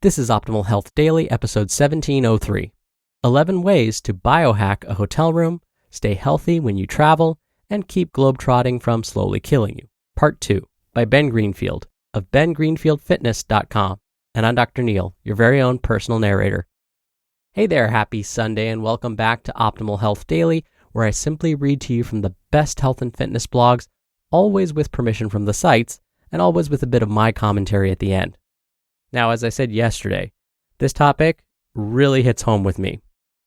This is Optimal Health Daily, episode 1703. 11 ways to biohack a hotel room, stay healthy when you travel, and keep globetrotting from slowly killing you. Part 2, by Ben Greenfield of bengreenfieldfitness.com. And I'm Dr. Neil, your very own personal narrator. Hey there, happy Sunday, and welcome back to Optimal Health Daily, where I simply read to you from the best health and fitness blogs, always with permission from the sites, and always with a bit of my commentary at the end. Now, as I said yesterday, this topic really hits home with me.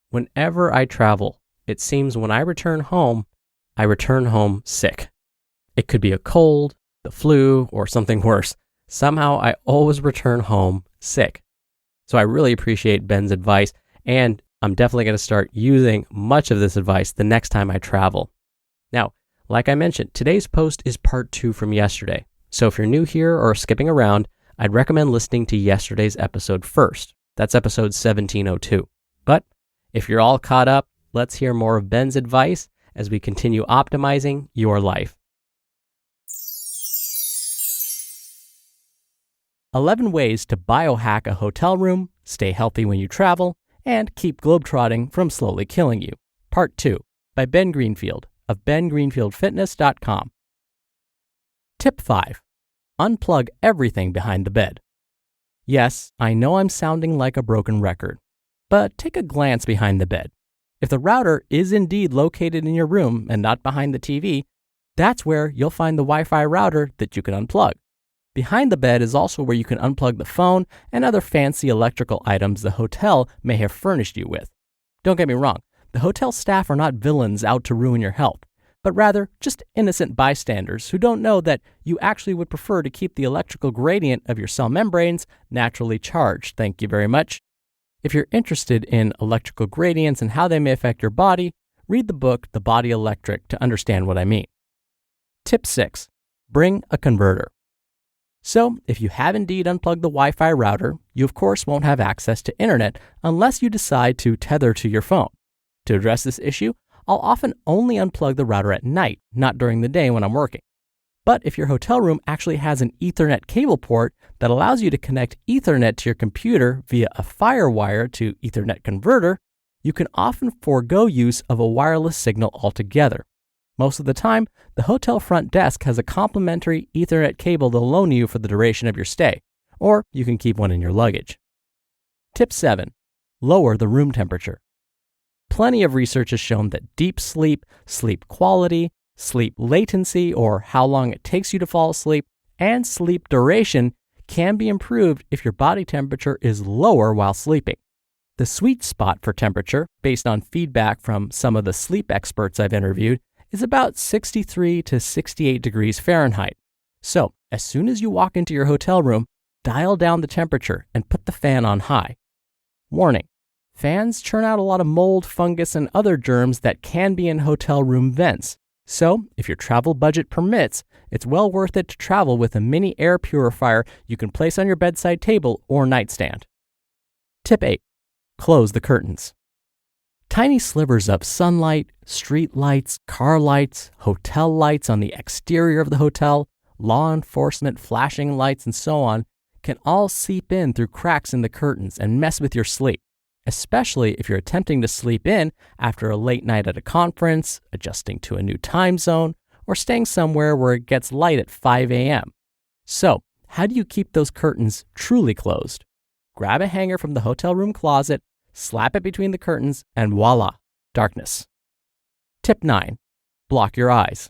Whenever I travel, it seems when I return home sick. It could be a cold, the flu, or something worse. Somehow I always return home sick. So I really appreciate Ben's advice, and I'm definitely going to start using much of this advice the next time I travel. Now, like I mentioned, today's post is part 2 from yesterday. So if you're new here or skipping around, I'd recommend listening to yesterday's episode first. That's episode 1702. But if you're all caught up, let's hear more of Ben's advice as we continue optimizing your life. 11 ways to biohack a hotel room, stay healthy when you travel, and keep globetrotting from slowly killing you. Part 2, by Ben Greenfield of bengreenfieldfitness.com. Tip 5. Unplug everything behind the bed. Yes, I know I'm sounding like a broken record, but take a glance behind the bed. If the router is indeed located in your room and not behind the TV, that's where you'll find the Wi-Fi router that you can unplug. Behind the bed is also where you can unplug the phone and other fancy electrical items the hotel may have furnished you with. Don't get me wrong, the hotel staff are not villains out to ruin your health, but rather just innocent bystanders who don't know that you actually would prefer to keep the electrical gradient of your cell membranes naturally charged. Thank you very much. If you're interested in electrical gradients and how they may affect your body, read the book The Body Electric to understand what I mean. Tip 6. Bring a converter. So, if you have indeed unplugged the Wi-Fi router, you of course won't have access to internet unless you decide to tether to your phone. To address this issue, I'll often only unplug the router at night, not during the day when I'm working. But if your hotel room actually has an Ethernet cable port that allows you to connect Ethernet to your computer via a FireWire to Ethernet converter, you can often forego use of a wireless signal altogether. Most of the time, the hotel front desk has a complimentary Ethernet cable they'll loan you for the duration of your stay, or you can keep one in your luggage. Tip 7. Lower the room temperature. Plenty of research has shown that deep sleep, sleep quality, sleep latency, or how long it takes you to fall asleep, and sleep duration can be improved if your body temperature is lower while sleeping. The sweet spot for temperature, based on feedback from some of the sleep experts I've interviewed, is about 63 to 68 degrees Fahrenheit. So, as soon as you walk into your hotel room, dial down the temperature and put the fan on high. Warning: fans churn out a lot of mold, fungus, and other germs that can be in hotel room vents. So, if your travel budget permits, it's well worth it to travel with a mini air purifier you can place on your bedside table or nightstand. Tip 8. Close the curtains. Tiny slivers of sunlight, street lights, car lights, hotel lights on the exterior of the hotel, law enforcement flashing lights, and so on can all seep in through cracks in the curtains and mess with your sleep, especially if you're attempting to sleep in after a late night at a conference, adjusting to a new time zone, or staying somewhere where it gets light at 5 a.m. So, how do you keep those curtains truly closed? Grab a hanger from the hotel room closet, slap it between the curtains, and voila, darkness. Tip 9. Block your eyes.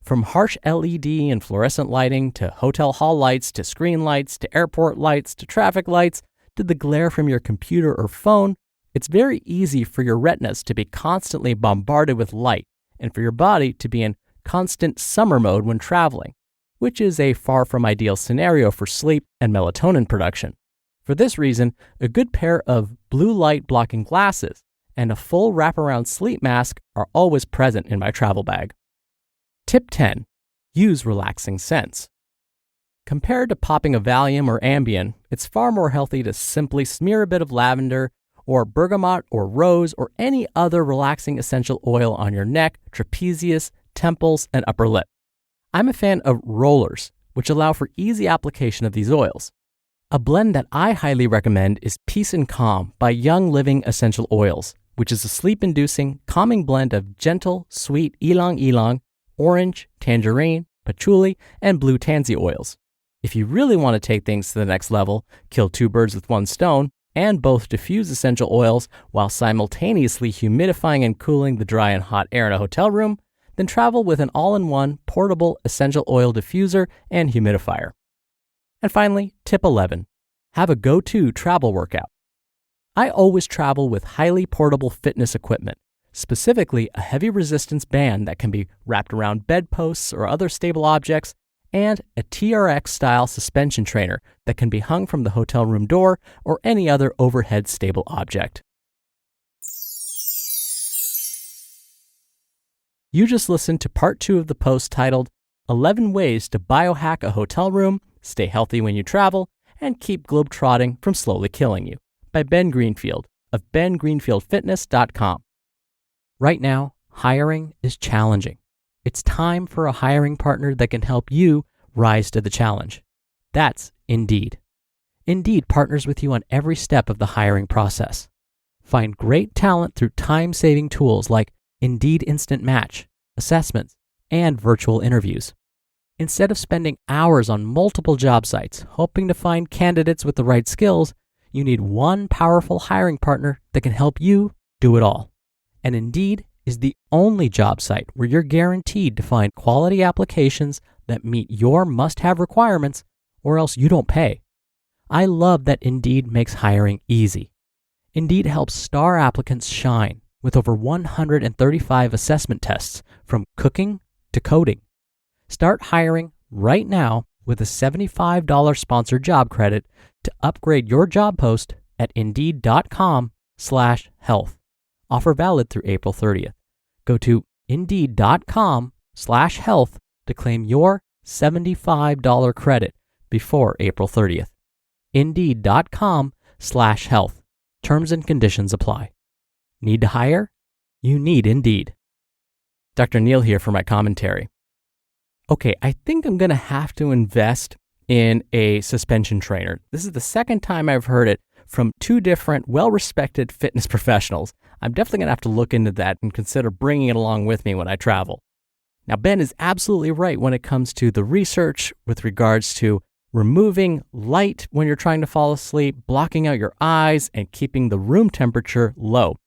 From harsh LED and fluorescent lighting to hotel hall lights to screen lights to airport lights to traffic lights to the glare from your computer or phone, it's very easy for your retinas to be constantly bombarded with light and for your body to be in constant summer mode when traveling, which is a far from ideal scenario for sleep and melatonin production. For this reason, a good pair of blue light blocking glasses and a full wraparound sleep mask are always present in my travel bag. Tip 10. Use relaxing scents. Compared to popping a Valium or Ambien, it's far more healthy to simply smear a bit of lavender or bergamot or rose or any other relaxing essential oil on your neck, trapezius, temples, and upper lip. I'm a fan of rollers, which allow for easy application of these oils. A blend that I highly recommend is Peace and Calm by Young Living Essential Oils, which is a sleep-inducing, calming blend of gentle, sweet ylang-ylang, orange, tangerine, patchouli, and blue tansy oils. If you really want to take things to the next level, kill two birds with one stone, and both diffuse essential oils while simultaneously humidifying and cooling the dry and hot air in a hotel room, then travel with an all-in-one portable essential oil diffuser and humidifier. And finally, tip 11, have a go-to travel workout. I always travel with highly portable fitness equipment, specifically a heavy resistance band that can be wrapped around bedposts or other stable objects, and a TRX-style suspension trainer that can be hung from the hotel room door or any other overhead stable object. You just listened to part 2 of the post titled 11 Ways to Biohack a Hotel Room, Stay Healthy When You Travel, and Keep Globetrotting from Slowly Killing You by Ben Greenfield of bengreenfieldfitness.com. Right now, hiring is challenging. It's time for a hiring partner that can help you rise to the challenge. That's Indeed. Indeed partners with you on every step of the hiring process. Find great talent through time-saving tools like Indeed Instant Match, assessments, and virtual interviews. Instead of spending hours on multiple job sites hoping to find candidates with the right skills, you need one powerful hiring partner that can help you do it all. And Indeed is the only job site where you're guaranteed to find quality applications that meet your must-have requirements, or else you don't pay. I love that Indeed makes hiring easy. Indeed helps star applicants shine with over 135 assessment tests from cooking to coding. Start hiring right now with a $75 sponsored job credit to upgrade your job post at Indeed.com/health. Offer valid through April 30th. Go to Indeed.com/health to claim your $75 credit before April 30th. Indeed.com/health. Terms and conditions apply. Need to hire? You need Indeed. Dr. Neil here for my commentary. Okay, I think I'm going to have to invest in a suspension trainer. This is the second time I've heard it from two different well-respected fitness professionals. I'm definitely going to have to look into that and consider bringing it along with me when I travel. Now, Ben is absolutely right when it comes to the research with regards to removing light when you're trying to fall asleep, blocking out your eyes, and keeping the room temperature low.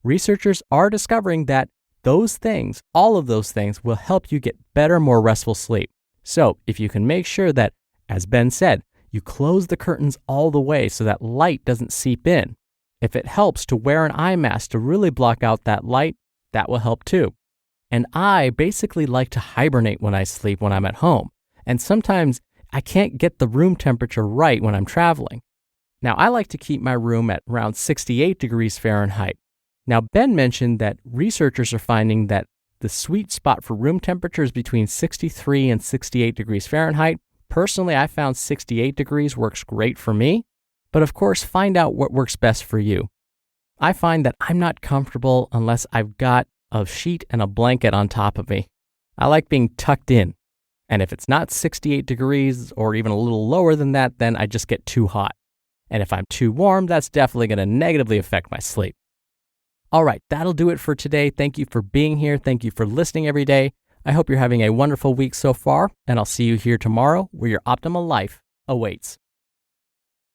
Researchers are discovering that those things, all of those things, will help you get better, more restful sleep. So if you can make sure that, as Ben said, you close the curtains all the way so that light doesn't seep in. If it helps to wear an eye mask to really block out that light, that will help too. And I basically like to hibernate when I sleep when I'm at home. And sometimes I can't get the room temperature right when I'm traveling. Now, I like to keep my room at around 68 degrees Fahrenheit. Now, Ben mentioned that researchers are finding that the sweet spot for room temperature is between 63 and 68 degrees Fahrenheit. Personally, I found 68 degrees works great for me, but of course, find out what works best for you. I find that I'm not comfortable unless I've got a sheet and a blanket on top of me. I like being tucked in, and if it's not 68 degrees or even a little lower than that, then I just get too hot. And if I'm too warm, that's definitely going to negatively affect my sleep. All right, that'll do it for today. Thank you for being here. Thank you for listening every day. I hope you're having a wonderful week so far, and I'll see you here tomorrow where your optimal life awaits.